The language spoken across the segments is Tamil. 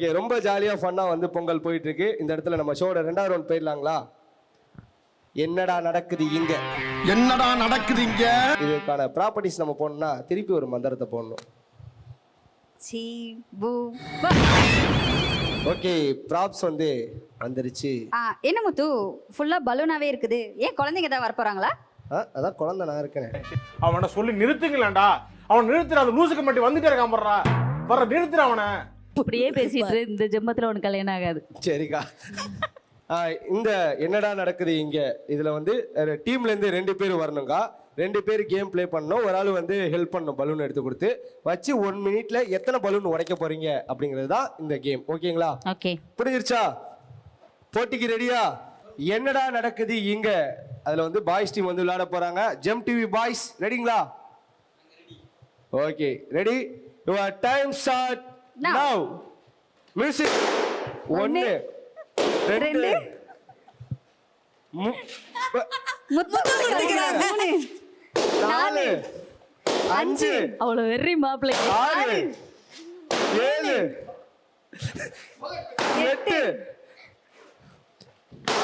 ஓகே, ரொம்ப ஜாலியாக ஃபன்னாக வந்து பொங்கல் போயிட்டு இருக்கு. இந்த இடத்துல நம்ம ஷோட 2வது ரவுண்ட் போயிடலாங்களா? என்னடா நடக்குது இங்க? என்னடா நடக்குது இங்க? இதுக்கான ப்ராப்பர்ட்டிஸ் நம்ம போடணும்னா திருப்பி ஒரு மந்திரத்தை போடணும். ஓகே, ப்ராப்ஸ் வந்து வந்துருச்சு. என்ன முத்து ஃபுல்லா பலூனாவே இருக்குது? ஏன் குழந்தைங்க ஏதாவது வர போறாங்களா? அதான் குழந்தை நான் இருக்கேன். அவனை சொல்லி நிறுத்துங்களேன்டா. அவன் நிறுத்துற அந்த லூசுக்கு மட்டும் வந்துட்டே இருக்கான். வர நிறுத்துற அவனை. இப்படியே பேசிட்டு இந்த ஜென்மத்துல உனக்கு கல்யாணம் ஆகாது. சரிக்கா. இந்த என்னடா நடக்குது இங்க இதுல வந்து டீம்ல இருந்து 2 பேர் வரணுங்க. 2 பேர் கேம் பிளே பண்ணணும். ஒரு ஆள் வந்து ஹெல்ப் பண்ணணும் பலூன் எடுத்து கொடுத்து வச்சு 1 மினிட்ல எத்தனை பலூன் உடைக்க போறீங்க அப்படிங்கிறது தான் இந்த கேம். ஓகேங்களா? ஓகே, புரிஞ்சிருச்சா? போட்டிக்கு ரெடியா? என்னடா நடக்குது இங்க அதுல வந்து பாய்ஸ் டீம் வந்து விளையாட போறாங்க. ஜெம் டிவி பாய்ஸ் ரெடிங்களா? Okay, ready. Your time start now. Music. 1 2 4 5 அவ்வளவு வெறி மாப்பிள்ளை. 6 7 8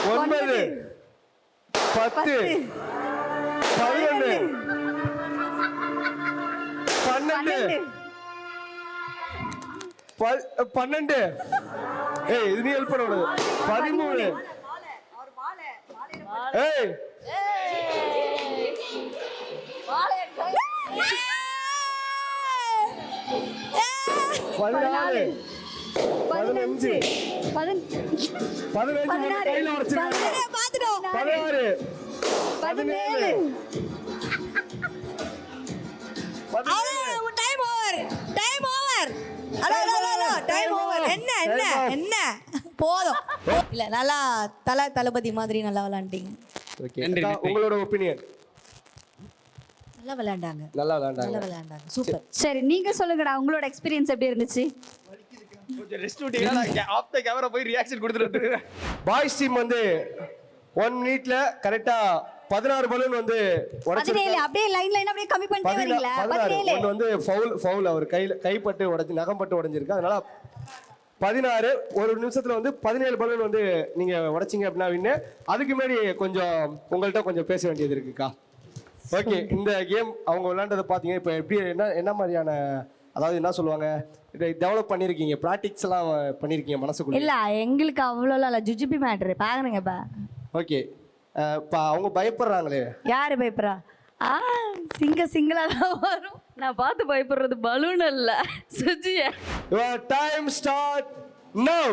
9 10 11 12 ஏய் இது நீ ஹெல்ப் பண்ண 13 ஏய் 14 15 15 கையில உடைச்சிருக்காங்க. 16 17 என்ன போதும். இல்ல நல்லா தளபதி மாதிரி நல்லா விளையாண்டீங்க. உங்களோட ஒபினியன்? நல்லா விளையாண்டாங்க. நல்லா விளையாண்டாங்க. சூப்பர். சரி, நீங்க சொல்லுங்கடா, உங்களோட எக்ஸ்பீரியன்ஸ் எப்படி இருந்துச்சு? கொஞ்சம் ரெஸ்ட் விட்டீங்களா? நான் ஆஃப் தி கேமரா போய் ரியாக்ஷன் கொடுத்துட்டு. பாய்ஸ் டீம் வந்து 1 மினிட்ல கரெக்ட்டா 16 பலூன் வந்து உடைச்சிருக்காங்க. 17 அப்படியே லைன் அப்படியே கம்மி பண்ணிட்டே வரீங்களா? 16 ஒன்னு வந்து ஃபவுல் அவர் கைப்பட்டு உடைஞ்சு நகம்பட்டு உடைஞ்சிருக்கு. அதனால 16 ஒரு நிமிஷத்துல வந்து 17 பலூன் வந்து நீங்க உடைச்சிங்க அப்படின்னா வின்னு. அதுக்கு முன்னாடி கொஞ்சம் உங்கள்கிட்ட கொஞ்சம் பேச வேண்டியது இருக்குக்கா. ஓகே, இந்த கேம் அவங்க விளையாண்டதை பார்த்தீங்க. இப்போ எப்படி என்ன மாதிரியான, அதாவது என்ன சொல்லுவாங்க, இதை டெவலப் பண்ணியிருக்கீங்க, ப்ராக்டிக்ஸ் எல்லாம் பண்ணியிருக்கீங்க மனசுக்குள்ள? இல்ல எங்களுக்கு அவ்வளோலாம் இல்லை, ஜுஜுபி மேட்ரு பாருங்கப்பா. ஓகே, இப்போ அவங்க பயப்படுறாங்களே. யாரு பயப்படுறா? சிங்கிளா தான் வரும். நான் பார்த்து பயப்படுறது பலூன் இல்ல, சுஜிய. Your time start now.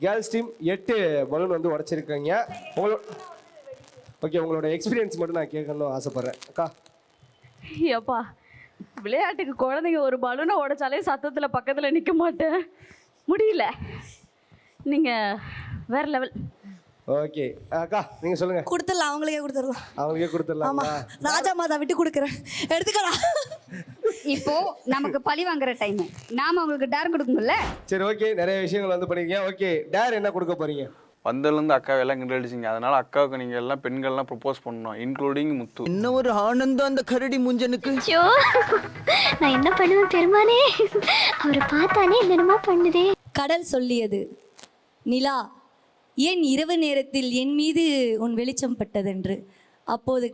Girls team 8 balloon வந்து உடைச்சிருக்கீங்க. உங்களோட எக்ஸ்பீரியன்ஸ் மட்டும் நான் கேட்கணும்னு ஆசைப்படுறேன் அக்கா. அப்பா, விளையாட்டுக்கு குழந்தைங்க ஒரு பலூனை உடைச்சாலே சத்தத்துல பக்கத்துல நிக்க மாட்டேன், முடியல. நீங்க வேற லெவல். ஓகே அக்கா, நீங்க சொல்லுங்க. கொடுத்துடலாம், அவங்களுக்கே கொடுத்துடலாம். ஆமா, ராஜா மாதா விட்டு கொடுக்குறேன், எடுத்துக்கலாம். இப்போ நமக்கு பழி வாங்குற டைம், நாம உங்களுக்கு டேர் கொடுக்கணும்ல. சரி, ஓகே, நிறைய விஷயங்கள் வந்து பண்ணிருக்கீங்க. ஓகே, டேர் என்ன கொடுக்க போறீங்க? வந்ததுலேருந்து அக்கா எல்லாம் கிண்டடிச்சிங்க. அதனால அக்காவுக்கு நீங்க எல்லாம் பெண்கள்லாம் ப்ரொபோஸ் பண்ணணும், இன்க்ளூடிங் முத்து. என்ன ஒரு ஆனந்தம் அந்த கரடி முஞ்சனுக்கு. நான் என்ன பண்ணுவேன் பெருமானே, அவரை பார்த்தானே என்னமா பண்ணுதே. கடல் சொல்லியது, நிலா ஏன் இரவு நேரத்தில் என் மீது உன் வெளிச்சம் பட்டதென்று. அப்போது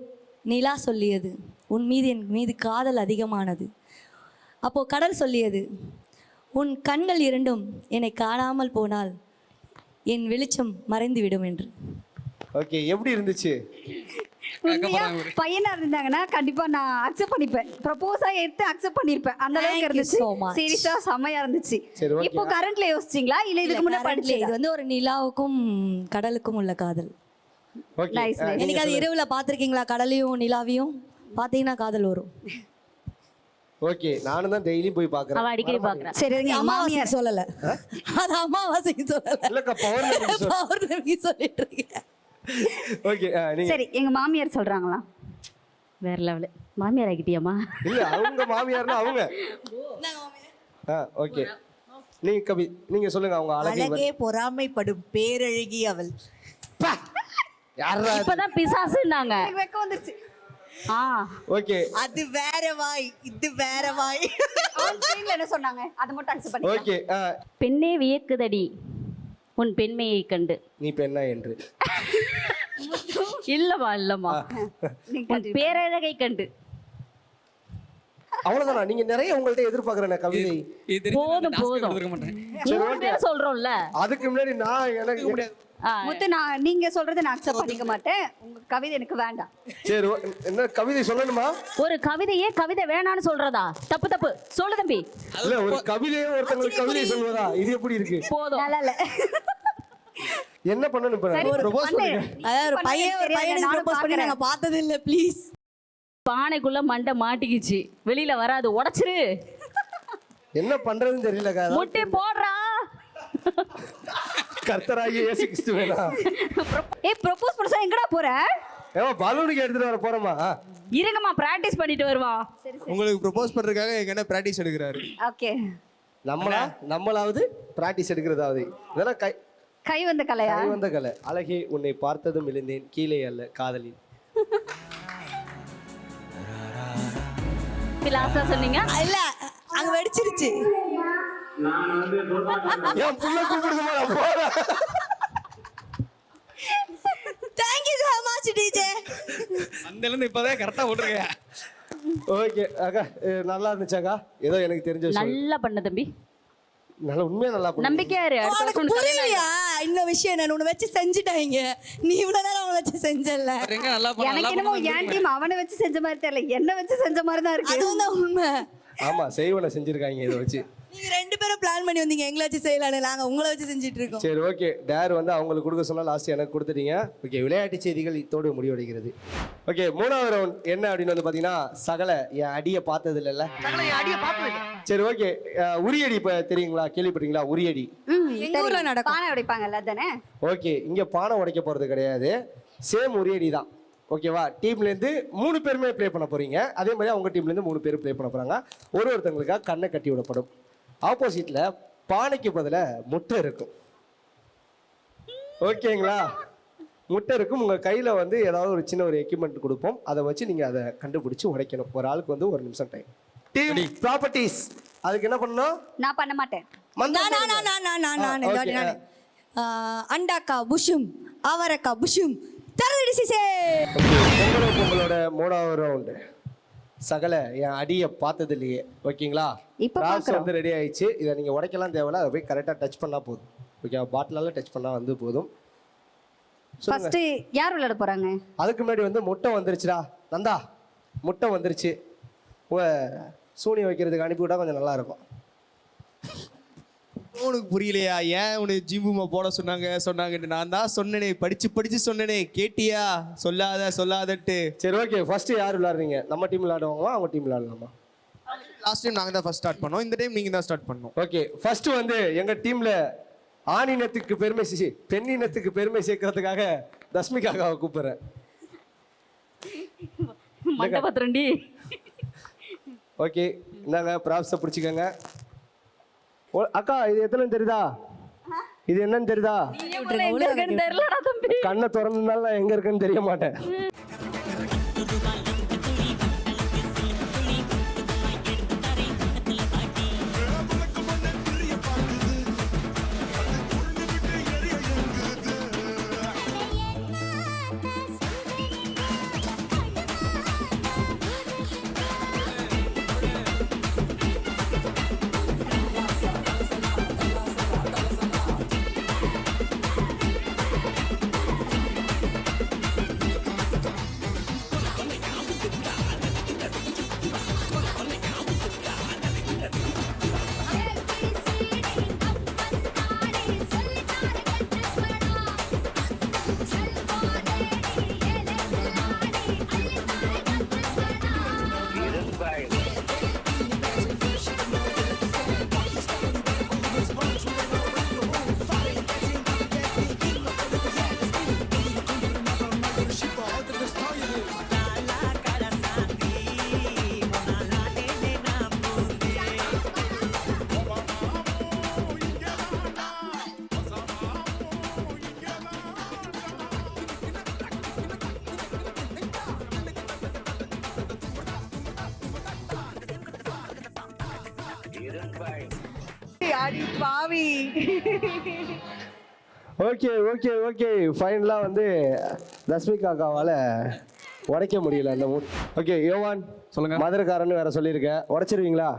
நிலா சொல்லியது, உன் மீது என் மீது காதல் அதிகமானது. அப்போது கடல் சொல்லியது, உன் கண்கள் இரண்டும் என்னை காணாமல் போனால் என் வெளிச்சம் மறைந்துவிடும் என்று. ஓகே, எப்படி இருந்துச்சு? உண்மையா பையனா இருந்தாங்கன்னா கண்டிப்பா நான் அக்செப்ட் பண்ணிப்பேன். ப்ரப்போஸா எடுத்து அக்செப்ட் பண்ணிருப்பேன். அந்த அளவுக்கு Thank you இருந்துச்சு. so much. சீரியஸா செமையா இருந்துச்சு. சரி, okay. இப்போ கரண்ட்ல யோசிச்சீங்களா இல்ல இதுக்கு முன்ன Currently படிச்சீங்களா? இது வந்து ஒரு நிலாவுக்கும் கடலுக்கும் உள்ள காதல். Okay, Nice, nice. எனக்கு அது இரவுல பார்த்துருக்கீங்களா? கடலையும் நிலாவையும் பார்த்தீங்கன்னா காதல் வரும். ஓகே, நானும் தான் டெய்லியும் போய் பார்க்கறேன். அவ அடிக்கடி பாக்குறா. சரி நீ எங்க அமாவாசைக்கு மாமியார் சொல்லல, அது அமாவாசைக்கு சொல்லல, இல்லக்கா, பௌர்ணமிக்கு சொல். பௌர்ணமிக்கு சொல்லிட்டு இருக்கேன். ஓகே, நீங்க சரி எங்க மாமியார் சொல்றாங்களா? வேற லெவல். மாமியார் ஆகிட்டியாமா? இல்ல, அவங்க மாமியார்னா அவங்க. ஓகே, நீங்க கவி, நீங்க சொல்லுங்க. அவங்க அழகே பொறாமைப்படும் பேரழகி அவள். யாரா? இப்பதான் பிசாசுன்னாங்க. எனக்கு வெக்கம் வந்துருச்சு. ஆ, ஓகே, அது வேற வாய், இது வேற வாய். ஆன் ஸ்கிரீன்ல என்ன சொன்னாங்க? அத மட்டும் அக்செப்ட் பண்ணிக்கலாம். ஓகே. பெண்ணே வியக்குதடி உன் பெண்மையை கண்டு. நீ பெண்ணா என்று. இல்லம்மா இல்லம்மா, நீங்க உன் பேரழகை கண்டு. அவ்வளவுதானா? நீங்க நிறைய உங்கள்ட்ட எதிர்பார்க்கறேன் கவிதை. போதும் போதும். மூணு பேர் சொல்றோம்ல. அதுக்கு முன்னாடி நான் எனக்கு ஆ, முத்து, நான் நீங்க சொல்றதை நான் அக்செப்ட் பண்ணிக்க மாட்டேன். உங்க கவிதை எனக்கு வேண்டாம். சரி, என்ன கவிதை சொல்லணுமா? ஒரு கவிதையே கவிதை வேணான்னு சொல்றதா? தப்பு தப்பு சொல்லு தம்பி. இல்ல, ஒரு கவிதையே ஒருத்தங்களுக்கு கவிதை சொல்வதா? இது எப்படி இருக்கு? போதும். நல்லா இல்ல. என்ன பண்ணணும் இப்ப? சரி, ப்ரோபோஸ் பண்ணு. பண்ணுங்க. அதாவது ஒரு பண்ணது பையன் ஒரு தெரியாது, பையனுக்கு நானும் ப்ரோபோஸ் பண்ணி பார்க்கறேன். நாங்க பார்த்தது இல்ல, ப்ளீஸ். பானைக்குள்ள மண்டை மாட்டிக்கிச்சு, வெளியில வராது, உடைச்சிரு. என்ன பண்றதுன்னு தெரியலக்கா. முட்டி போடுறா. கர்த்தராகிய இயேசு கிறிஸ்து வேணா? ஏய், ப்ரோபோஸ் பண்ண எங்கடா போற? ஏமா பலூனுக்கு எடுத்துட்டு வர போறோமா? இருங்கம்மா, பிராக்டிஸ் பண்ணிட்டு வருவான். உங்களுக்கு ப்ரொபோஸ் பண்றதுக்காக எங்க என்ன பிராக்டிஸ் எடுக்கிறாரு. ஓகே. நம்மளாவது பிராக்டிஸ் எடுக்கிறதாவது. இதெல்லாம் கை வந்த கலையா? கை வந்த கலை. அழகே உன்னை பார்த்ததும் எழுந்தேன், கீழே அல்ல காதலி. லாஸ்டா சொன்னீங்க. இல்ல, அங்க வெடிச்சிருச்சு. என் புள்ள கூப்பிடுதுமா, நான் போறேன். Thank you so much DJ. அந்தல இருந்து இப்பதான் கரெக்ட்டா ஓடுறீங்க. ஓகே அக்கா, நல்லா இருந்துச்சாக்கா? ஏதோ எனக்கு தெரிஞ்ச விஷயம். நல்லா பண்ண தம்பி. நல்ல, உண்மையா நல்லா பண்ணு. நம்பிக்கையா இரு. அடுத்த உனக்கு வருஷம் புரியலையா? இன்னும் விஷயம் நான் உன்னை வச்சு செஞ்சுட்டாங்க. நீ இவ்வளவு நேரம் அவனை வச்சு செஞ்சல. எங்க நல்லா பண்ண எனக்கு என்னமோ என் டீம் அவனை வச்சு செஞ்ச மாதிரி தெரியல, என்ன வச்சு செஞ்ச மாதிரி தான் இருக்கு. அதுவும் தான் உண்மை. ஆமா, செய்வன செஞ்சிருக்காங்க இதை வச்சு. நீங்க ரெண்டு பேரும் பிளான் பண்ணி வந்தீங்க எங்களை வச்சு செய்யலான்னு, நாங்க உங்களை வச்சு செஞ்சுட்டு இருக்கோம். சரி, ஓகே. டேர் வந்து அவங்களுக்கு கொடுக்க சொன்னா லாஸ்ட் எனக்கு கொடுத்துட்டீங்க. ஓகே, விளையாட்டு செய்திகள் இதோடு முடிவடைகிறது. ஓகே, மூணாவது ரவுண்ட் என்ன அப்படின்னு வந்து பாத்தீங்கன்னா, சகல என் அடியை பார்த்தது இல்லைல்ல. சரி, ஓகே. உரியடி இப்ப தெரியுங்களா? கேள்விப்பட்டீங்களா? உரியடி எங்க ஊர்ல நடக்கும். பானை உடைப்பாங்கல்ல தானே? ஓகே, இங்க பானை உடைக்க போறது கிடையாது. சேம் உரியடி தான். ஓகேவா? டீம்ல இருந்து 3 பேருமே ப்ளே பண்ண போறீங்க. அதே மாதிரி அவங்க டீம்ல இருந்து 3 பேர் ப்ளே பண்ண போறாங்க. ஒருத்தங்களுக்காக கண்ணை கட்டி விடப்படும். ஆப்போசிட்ல பானைக்கு பதிலா முட்டை இருக்கும். ஓகேங்களா? முட்டை இருக்கும். உங்க கையில வந்து ஏதாவது ஒரு சின்ன ஒரு எக்யூப்மெண்ட் கொடுப்போம். அதை வச்சு நீங்க அதை கண்டுபிடிச்சு உடைக்கணும். ஒரு ஆளுக்கு வந்து 1 நிமிஷம் டைம். டீம் ப்ராப்பர்ட்டிஸ் அதுக்கு என்ன பண்ணணும்? நான் பண்ண மாட்டேன். அண்டாக்கா புஷும், அவரக்கா புஷும், தரதடி சிசே. உங்களோட மூணாவது ரவுண்டு. சகல என் அடியை பார்த்தது இல்லையே. ஓகேங்களா? இப்ப ராப்ஸ் பார்க்கறோம். வந்து ரெடி ஆயிடுச்சு. இதை நீங்க உடைக்கலாம் தேவையில்ல. அதை போய் கரெக்டாக டச் பண்ணா போதும். ஓகே, பாட்டிலால டச் பண்ணா வந்து போதும். ஃபர்ஸ்ட் யார் விளையாட போறாங்க? அதுக்கு முன்னாடி வந்து முட்டை வந்துருச்சுடா. நந்தா, முட்டை வந்துருச்சு. சூனியம் வைக்கிறதுக்கு அனுப்பிவிட்டா கொஞ்சம் நல்லா இருக்கும். உனக்கு புரியலையா? ஏன் உனக்கு ஜிம்புமா போட சொன்னாங்கன்னு நான் தான் சொன்னேனே, படிச்சு சொன்னேனே, கேட்டியா? சொல்லாதட்டு. சரி, ஓகே. ஃபர்ஸ்ட் யார் விளையாடுறீங்க? நம்ம டீம் விளையாடுவாங்களா அவங்க டீம் விளையாடலாமா? லாஸ்ட் டைம் நாங்க தான் ஃபர்ஸ்ட் ஸ்டார்ட் பண்ணோம். இந்த டைம் நீங்க தான் ஸ்டார்ட் பண்ணோம். ஓகே, ஃபர்ஸ்ட் வந்து எங்க டீம்ல ஆணினத்துக்கு பெருமை பெண்ணினத்துக்கு பெருமை சேர்க்கறதுக்காக தஸ்மிகாவை கூப்பிடுறேன். மண்டபத்திரண்டி. ஓகே, இந்தாங்க ப்ராப்ஸை பிடிச்சிக்கோங்க. அக்கா, இது எத்தனை தெரியுதா? இது என்னன்னு தெரியுதா? தெரியலடா தம்பி. கண்ணை திறந்ததுனால நான் எங்க இருக்குன்னு தெரிய மாட்டேன். அடி பாவி. ஓகே ஓகே ஓகே ஃபைனலாக வந்து ரஷ்மிகா அக்காவால் உடைக்க முடியல அந்த மூட். ஓகே யோவான் சொல்லுங்க. மதுரைக்காரன்னு வேற சொல்லியிருக்கேன், உடைச்சிருவீங்களா?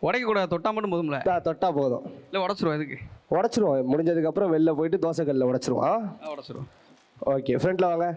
உடைக்க கூடாது, தொட்டா மட்டும் போதும்ல. தொட்டா போதும். இல்லை உடச்சிருவோம். எதுக்கு உடைச்சிருவோம், முடிஞ்சதுக்கப்புறம் வெளில போயிட்டு தோசைக்கல்லில் உடைச்சிருவோம். உடச்சிருவோம். ஓகே ஃப்ரெண்டில் வாங்க.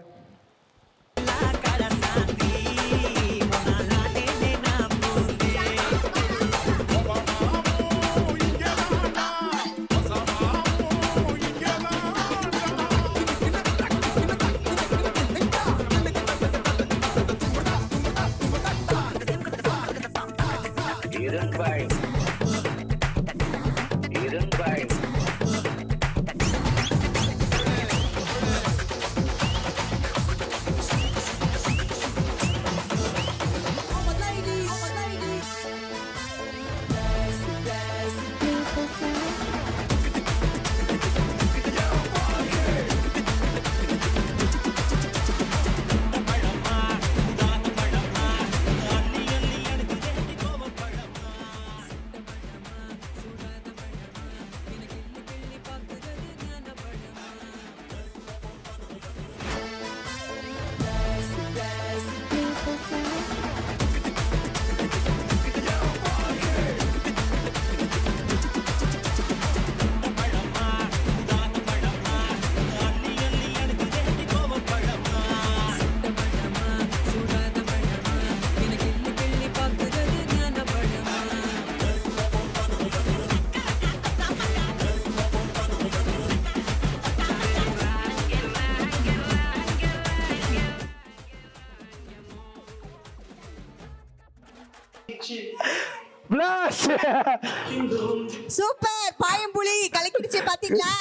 சூப்பர் பாயம்புலி கலக்கிடுச்சு பாத்தீங்களா?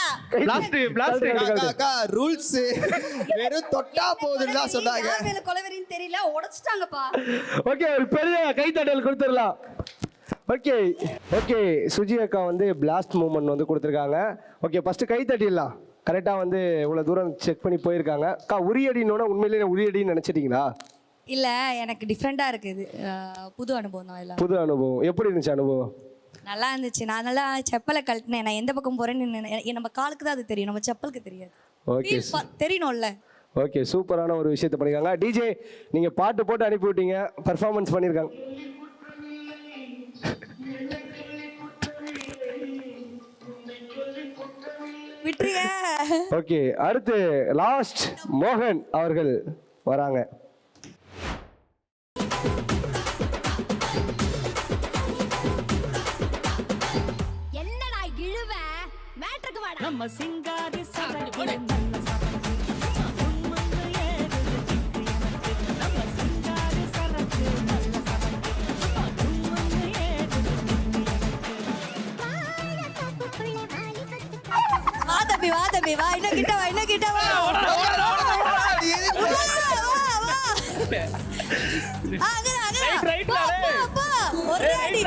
ரூல்ஸ் வெறும் தொட்டா போதுன்னு தான் சொன்னாங்க. யார் மேல கொலவெறின்னு தெரியல, உடைச்சிட்டாங்கப்பா. ஓகே ஒரு பெரிய கைத்தட்டல் கொடுத்துடலாம். ஓகே ஓகே சுஜி அக்கா வந்து பிளாஸ்ட் மூமெண்ட் வந்து கொடுத்துருக்காங்க. ஓகே ஃபர்ஸ்ட் கை தட்டிடலாம். கரெக்டாக வந்து இவ்வளோ தூரம் செக் பண்ணி போயிருக்காங்க. அக்கா உரியடினோட உண்மையிலேயே உரியடின்னு நினச்சிட்டிங்களா? இல்லை, எனக்கு டிஃப்ரெண்ட்டாக இருக்குது. புது அனுபவம் தான் எல்லாம். புது அனுபவம். எப்படி இருந்துச்சு அனுபவம்? நல்லா இருந்துச்சு. நான் நல்லா செப்பலை கழட்டினேன். நான் எந்த பக்கம் போகிறேன்னு நம்ம காலுக்கு தான் அது தெரியும், நம்ம செப்பலுக்கு தெரியாது. ஓகே தெரியணும்ல. ஓகே சூப்பரான ஒரு விஷயத்தை பண்ணியிருக்காங்க. டிஜே நீங்கள் பாட்டு போட்டு அனுப்பி விட்டீங்க, பர்ஃபார்மன்ஸ் பண்ணியிருக்காங்க. விட்டுருங்க. ஓகே அடுத்து லாஸ்ட் மோகன் அவர்கள் வராங்க. என்னடா இழுவ மேட்ருக்கு வாடா. நம்ம சிங்காரி சரக்கு வா தம்பி வா, இன்னும் கிட்ட வா, இன்னும் கிட்ட வா. ஒரு அடி.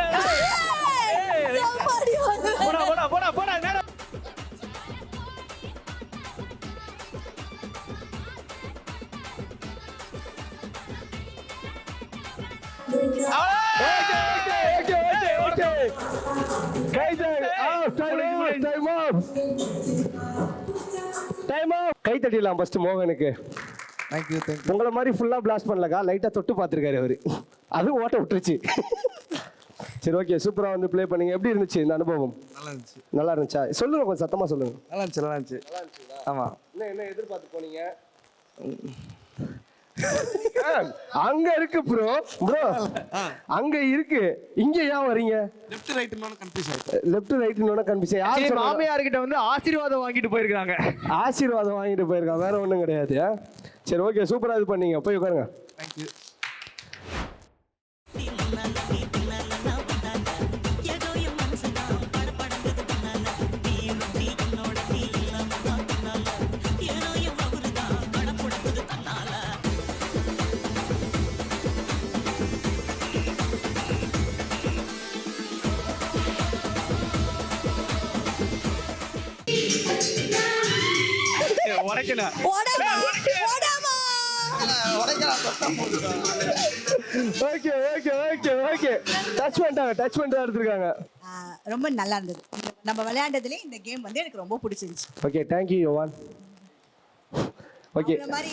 கை தட்டிடலாம் ஃபர்ஸ்ட் மோகனுக்கு. தேங்க்யூ. உங்களை மாதிரி ஃபுல்லா பிளாஸ்ட் பண்ணலக்கா, லைட்டா தொட்டு பார்த்துருக்காரு அவரு, அது ஓட்ட விட்டுருச்சு. சரி ஓகே சூப்பரா வந்து ப்ளே பண்ணீங்க. எப்படி இருந்துச்சு இந்த அனுபவம்? நல்லா இருந்துச்சு. நல்லா இருந்துச்சா? சொல்லுங்க கொஞ்சம் சத்தமா சொல்லுங்க. நல்லா இருந்துச்சு. நல்லா இருந்துச்சு. ஆமா. என்ன எதிர்பார்த்து போனீங்க? அங்க இருக்கு ப்ரோ அங்க இருக்கு, இங்க ஏன் வரீங்க? லெஃப்ட் ரைட்னு கன்ஃபியூஸ் ஆயிடுச்சு. லெஃப்ட் ரைட்னு கன்ஃபியூஸ். யார் மாமியார் கிட்ட வந்து ஆசீர்வாதம் வாங்கிட்டு போயிருக்காங்க. ஆசீர்வாதம் வாங்கிட்டு போயிருக்காங்க, வேற ஒண்ணும் கிடையாது. சரி ஓகே சூப்பரா இது பண்ணீங்க, போய் உட்காருங்க. தேங்க்யூ. உடைக்கல. Okay okay okay okay touch பண்ணிட்டாங்க, டச் பண்ணிட்டு எடுத்துருக்காங்க. ரொம்ப நல்லா இருந்தது. நம்ம விளையாண்டதுல இந்த கேம் வந்து எனக்கு ரொம்ப பிடிச்சிருந்துச்சு. ஓகே தேங்க்யூ யோவான். ஓகே இந்த மாதிரி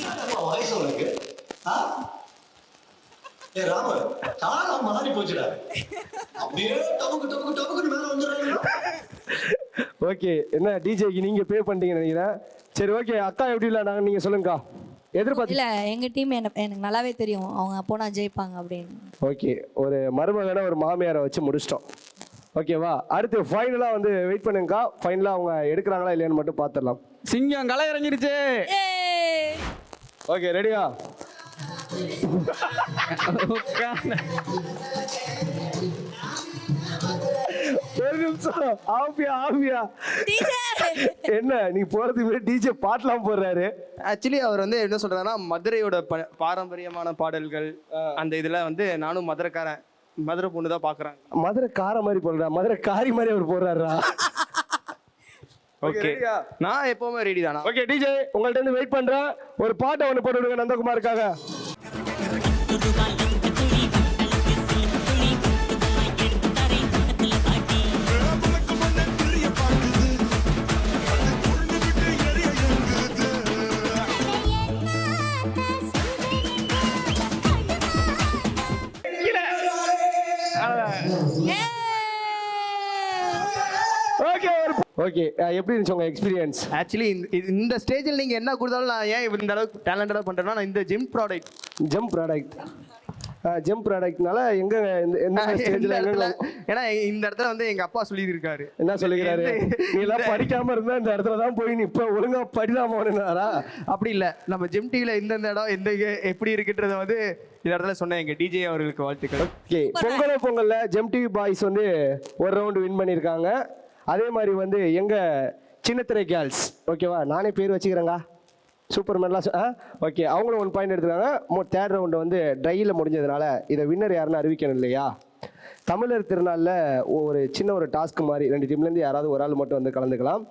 ஓகே என்ன டிஜேக்கு நீங்க பே பண்ணிட்டீங்கன்னு நினைக்கிறேன். சரி ஓகே அக்கா எப்படி விளையாடாங்க நீங்க சொல்லுங்கக்கா. எதிர்பார்த்து இல்லை எங்கள் டீம் எனக்கு நல்லாவே தெரியும் அவங்க போனால் ஜெயிப்பாங்க அப்படின்னு. ஓகே ஒரு மருமகனை ஒரு மாமியாரை வச்சு முடிச்சிட்டோம். ஓகேவா அடுத்து ஃபைனலாக வந்து வெயிட் பண்ணுங்கக்கா. ஃபைனலாக அவங்க எடுக்கிறாங்களா இல்லையான்னு மட்டும் பார்த்துடலாம். சிங்கம் களை இறங்கிருச்சு. ஓகே ரெடியா? ஒரு நிமிஷம் ஆபியா என்ன நீ போறதுக்கு முன்னாடி டிஜே பாட்டெல்லாம் போடுறாரு. ஆக்சுவலி அவர் வந்து என்ன சொல்றாருன்னா மதுரையோட பாரம்பரியமான பாடல்கள் அந்த இதுல வந்து நானும் மதுரைக்காரன், மதுரை பொண்ணு தான் பாக்குறாங்க. மதுரை கார மாதிரி போடுறா, மதுரை காரி மாதிரி அவர் போடுறாரா? ஓகே நான் எப்பவுமே ரெடி தானா. ஓகே டிஜே உங்கள்ட்ட இருந்து வெயிட் பண்றேன். ஒரு பாட்டை ஒன்று போட்டு விடுங்க நந்தகுமாருக்காக. ஓகே ஓகே எப்படி இருந்துச்சு உங்க எக்ஸ்பீரியன்ஸ்? ஆக்சுவலி இந்த ஸ்டேஜில் நீங்க என்ன கொடுத்தாலும் நான் ஏன் இந்த அளவுக்கு டேலண்டடா பண்றேன்னா நான் இந்த ஜிம் ப்ராடக்ட்னால எங்க எந்த ஸ்டேஜ்ல ஏன்னா இந்த இடத்துல வந்து எங்க அப்பா சொல்லி இருக்காரு. என்ன சொல்லிக்கிறாரு? நீ எல்லாம் படிக்காம இருந்தா இந்த இடத்துல தான் போய் நீ இப்ப ஒழுங்கா படிதாமோனாரா? அப்படி இல்ல நம்ம ஜிம் டிவில இந்த இடம் எந்த எப்படி இருக்குன்றத வந்து இந்த இடத்துல சொன்னேன். எங்க டிஜே அவர்களுக்கு வாழ்த்துக்கள். ஓகே பொங்கல்ல ஜெம் டிவி பாய்ஸ் வந்து ஒரு ரவுண்ட் வின் பண்ணியிருக்காங்க. அதே மாதிரி வந்து எங்க சின்னத்திரை கேர்ள்ஸ் ஓகேவா நானே பேர் வச்சுக்கிறேங்க சூப்பர்மேன்லாம் ஓகே அவங்களும் 1 பாயிண்ட் எடுத்துருக்காங்க. தேர்ட் ரவுண்டு வந்து ட்ரையில் முடிஞ்சதுனால இதை வின்னர் யாருன்னு அறிவிக்கணும் இல்லையா? தமிழர் திருநாளில் ஒரு சின்ன ஒரு டாஸ்க் மாதிரி 2 டீம்லேருந்து யாராவது ஒரு ஆள் மட்டும் வந்து கலந்துக்கலாம்.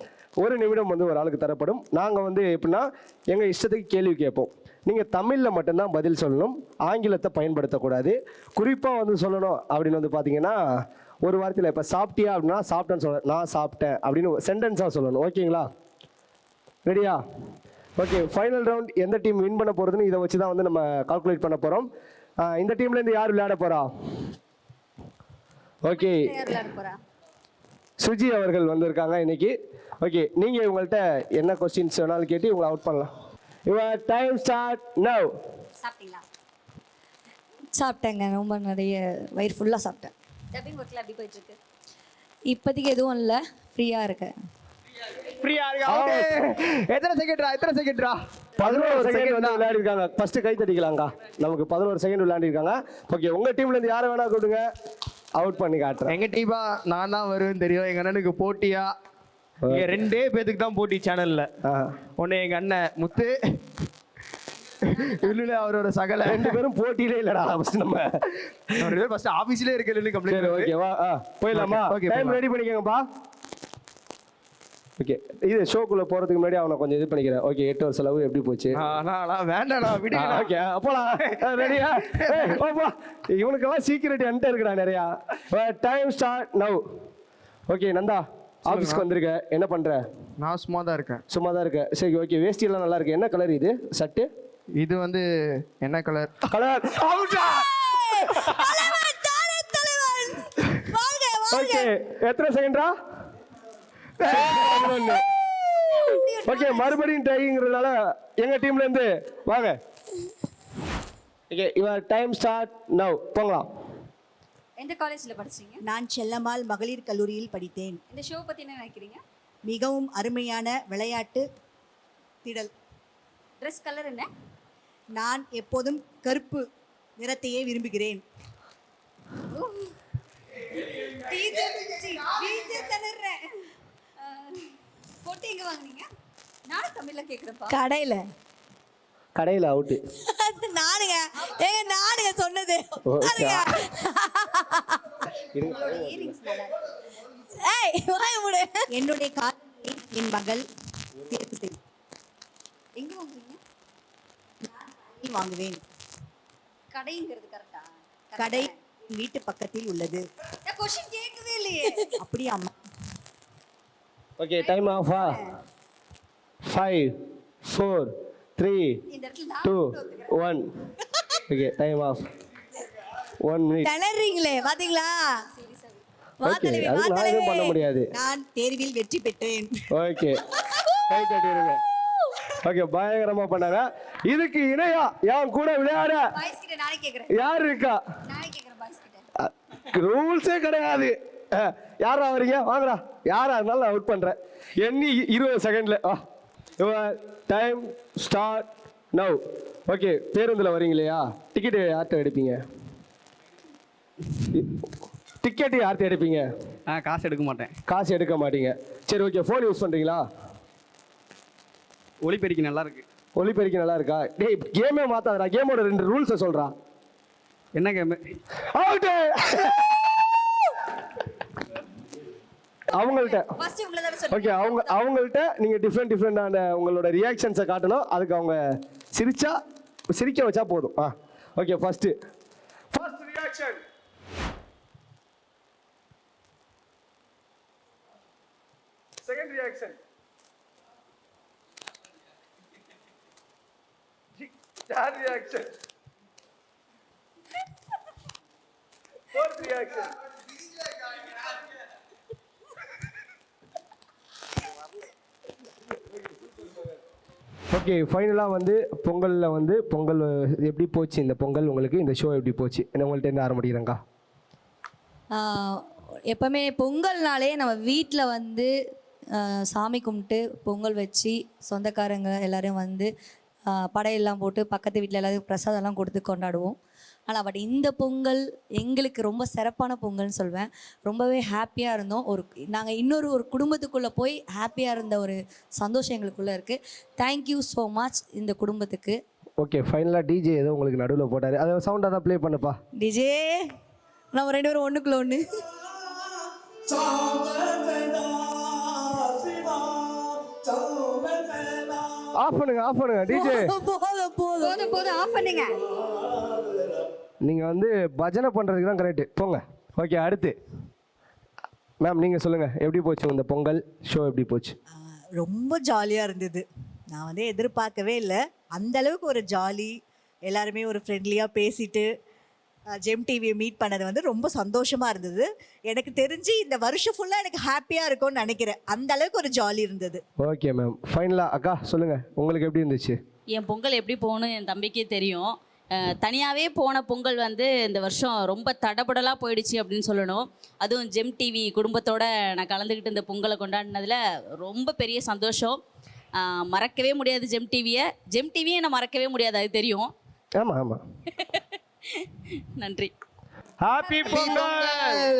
1 நிமிடம் வந்து ஒரு ஆளுக்கு தரப்படும். நாங்கள் வந்து எப்படின்னா எங்கள் இஷ்டத்துக்கு கேள்வி கேட்போம். நீங்கள் தமிழில் மட்டும்தான் பதில் சொல்லணும், ஆங்கிலத்தை பயன்படுத்தக்கூடாது. குறிப்பாக வந்து சொல்லணும் அப்படின்னு வந்து பார்த்தீங்கன்னா ஒரு வாரத்தில் இப்போ சாப்பிட்டியா அப்படின்னா சாப்பிட்டேன்னு சொல்லணும், நான் சாப்பிட்டேன் அப்படின்னு சென்டென்ஸாக சொல்லணும். ஓகேங்களா? ரெடியா? ஓகே ஃபைனல் ரவுண்ட் எந்த டீம் வின் பண்ண போகிறதுன்னு இதை வச்சு தான் வந்து நம்ம கால்குலேட் பண்ண போகிறோம். இந்த டீம்லேருந்து யார் விளையாட போகிறா? ஓகே சுஜி அவர்கள் வந்திருக்காங்க இன்னைக்கு. ஓகே நீங்கள் உங்கள்கிட்ட என்ன கொஸ்டின்ஸ் வேணாலும் கேட்டு உங்களை அவுட் பண்ணலாம். Your time start now. சாப்பிட்டீங்களா? சாப்பிட்டேங்க, ரொம்ப நிறைய வயிறு ஃபுல்லாக சாப்பிட்டேன். டப்பிங் ஒர்க்ல எப்படி போயிட்டு இருக்கு? இப்போதைக்கு எதுவும் இல்லை, ஃப்ரீயாக இருக்கேன். ஃப்ரீயா இருக்கா? ஓகே எத்தனை செகண்ட்ரா 11 செகண்ட் வந்து விளையாடி இருக்காங்க. ஃபர்ஸ்ட் கை தட்டிக்கலாங்க. நமக்கு 11 செகண்ட் விளையாடி இருக்காங்க. ஓகே உங்க டீம்ல இருந்து யாரை வேணா கூப்பிடுங்க, அவுட் பண்ணி காட்டுறேன். எங்க டீமா நான் தான் வருவேன் தெரியும். எங்க அண்ணனுக்கு போட்டியா இங்க 2 பேத்துக்கு தான் போட்டி சேனல்ல. ஒன்னு எங்க அண்ணன் முத்து, இல்ல அவரோட சகல 2 பேரும் போட்டியிலே இல்லடா. ஃபர்ஸ்ட் நம்ம ஃபர்ஸ்ட் ஆபீஸ்லயே இருக்க கம்ப்ளீட். ஓகேவா போயிடலாமா? Time ready பண்ணிக்கங்கப்பா. ஓகே இது ஷோக்குள்ள போறதுக்கு முன்னாடி அவனை கொஞ்சம் இது பண்ணிக்கிறேன். ஓகே 8 வருஷ செலவு எப்படி போச்சு? வேண்டாடா விடு. ஓகே அப்போலாம் ரெடியா? ஓப்பா இவனுக்கெல்லாம் சீக்ரெட் என்கிட்ட இருக்குடா நிறையா. Time start now. Okay Nanda ஆஃபீஸ்க்கு வந்திருக்க, என்ன பண்ற? நான் சும்மா தான் இருக்கேன். சும்மா தான் இருக்க. சரி ஓகே வேஷ்டி எல்லாம் நல்லா இருக்கு. என்ன கலர் இது ஷர்ட்? இது வந்து என்ன கலர்? ஓகே எத்தனை செகண்டா? ஓகே மறுபடியும் டைங்கிறதுனால எங்க டீம்ல இருந்து வாங்க. Okay your time start now. போங்கலாம். எந்த காலேஜ்ல படிச்சீங்க? நான் செல்லம்மாள் மகளிர் கல்லூரியில் படித்தேன். இந்த ஷோ பத்தி என்ன நினைக்கிறீங்க? மிகவும் அருமையான விளையாட்டு திடல். ட்ரெஸ் கலர் என்ன? நான் எப்போதும் கருப்பு நிறத்தையே விரும்புகிறேன். போட்டு எங்க வாங்குனீங்க? நான் தமிழ்ல கேக்குறேன்ப்பா. கடையில் அவுட்டு. நானுங்க சொன்னது. என்னுடைய காதலை என் மகள் தேர்வு செய்யும். எங்க வாங்குறீங்க? வாங்குவேன். கடைங்கிறது கரெக்டா? கடை வீட்டு பக்கத்தில் உள்ளது. நான் क्वेश्चन கேட்கவே இல்லையே. அப்படியே அம்மா ஓகே டைம் ஆஃபா 5 4 3 இந்த இடத்துல 2 1 ஓகே டைம் ஆஃப் 1 மினிட். திணறீங்களே பாத்தீங்களா? ஓகே அது நான் எதுவும் பண்ண முடியாது. நான் தேர்வில் வெற்றி பெற்றேன். ஓகே கை தட்டிடுங்க. ஓகே பயங்கரமா பண்ணாங்க. இதுக்கு இணையா என் கூட விளையாட பாய்ஸ் கிட்ட நானே கேக்குறேன். யார் இருக்கா? நானே கேக்குறேன் பாய்ஸ் கிட்ட. ரூல்ஸே கிடையாது. யாரா வரீங்க வாங்கடா. யாரா இருந்தாலும் அவுட் பண்றேன். எண்ணி 20 செகண்ட்ல your time start now. Okay பேருந்துல வரீங்க இல்லையா? டிக்கெட் யார்கிட்ட எடுப்பீங்க? டிக்கெட் யார்கிட்ட எடுப்பீங்க? காசு எடுக்க மாட்டேன். காசு எடுக்க மாட்டீங்க. சரி ஓகே ஃபோன் யூஸ் பண்றீங்களா? ஒளிபெருக்கி நல்லா இருக்கு. ஒளிபெருக்கி நல்லா இருக்கா? டேய் கேமே மாத்தாதடா. கேமோட 2 ரூல்ஸை சொல்றா. என்ன கேம்? அவுட். அவங்கள்ட்ட ஃபர்ஸ்ட் உங்களை தான் சொல்லுங்க. ஓகே அவங்கள்ட்ட நீங்க டிஃப்ரெண்டான உங்களோட ரியாக்ஷன்ஸை காட்டணும். அதுக்கு அவங்க சிரிக்க வச்சா போதும். Okay first reaction. Second reaction. Third reaction. Fourth reaction. Okay ஃபைனலாக வந்து பொங்கலில் வந்து பொங்கல் எப்படி போச்சு? இந்த பொங்கல் உங்களுக்கு இந்த ஷோ எப்படி போச்சு? என்ன உங்கள்கிட்ட இருந்து ஆரம்பிக்கிறேங்க்கா. எப்போவுமே பொங்கல்னாலே நம்ம வீட்டில் வந்து சாமி கும்பிட்டு பொங்கல் வச்சு சொந்தக்காரங்க எல்லோரும் வந்து படையெல்லாம் போட்டு பக்கத்து வீட்டில் எல்லாரும் பிரசாதம்லாம் கொடுத்து கொண்டாடுவோம். ஆனால் பட் இந்த பொங்கல் எங்களுக்கு ரொம்ப சிறப்பான பொங்கல்னு சொல்வேன். ரொம்பவே ஹாப்பியாக இருந்தோம். நாங்கள் இன்னொரு குடும்பத்துக்குள்ளே போய் ஹாப்பியாக இருந்த ஒரு சந்தோஷம் எங்களுக்குள்ளே இருக்குது. தேங்க்யூ ஸோ மச் இந்த குடும்பத்துக்கு. ஓகே ஃபைனலாக டிஜே ஏதோ உங்களுக்கு நடுவில் போட்டார். அதை சவுண்டாக தான் ப்ளே பண்ணுப்பா. டிஜே நம்ம 2 பேரும் ஒன்றுக்குள்ள ஒன்று. ஆஃப் பண்ணுங்க டிஜே. போதும் ஆஃப் பண்ணுங்க. நீங்கள் வந்து பஜனை பண்ணுறதுக்கு தான் கரெக்டு. போங்க. ஓகே அடுத்து மேம் நீங்கள் சொல்லுங்கள் எப்படி போச்சு இந்த பொங்கல் ஷோ? எப்படி போச்சு? ரொம்ப ஜாலியாக இருந்தது. நான் வந்து எதிர்பார்க்கவே இல்லை அந்த அளவுக்கு ஒரு ஜாலி. எல்லாருமே ஒரு ஃப்ரெண்ட்லியாக பேசிட்டு ஜெம் டிவியை மீட் பண்ணது வந்து ரொம்ப சந்தோஷமாக இருந்தது. எனக்கு தெரிஞ்சு இந்த வருஷம் ஃபுல்லாக எனக்கு ஹாப்பியாக இருக்கும்னு நினைக்கிறேன். அந்த அளவுக்கு ஒரு ஜாலி இருந்தது. ஓகே மேம் ஃபைனலாக அக்கா சொல்லுங்கள் உங்களுக்கு எப்படி இருந்துச்சு? என் பொங்கல் எப்படி போகணும் என் தம்பிக்கே தெரியும். தனியாகவே போன பொங்கல் வந்து இந்த வருஷம் ரொம்ப தடபடலாக போயிடுச்சு அப்படின்னு சொல்லணும். அதுவும் ஜெம் டிவி குடும்பத்தோட நான் கலந்துக்கிட்டு இந்த பொங்கலை கொண்டாடினதில் ரொம்ப பெரிய சந்தோஷம். மறக்கவே முடியாது ஜெம் டிவியை நான் மறக்கவே முடியாது, அது தெரியும். ஆமாம் நன்றி. ஹாப்பி பொங்கல்.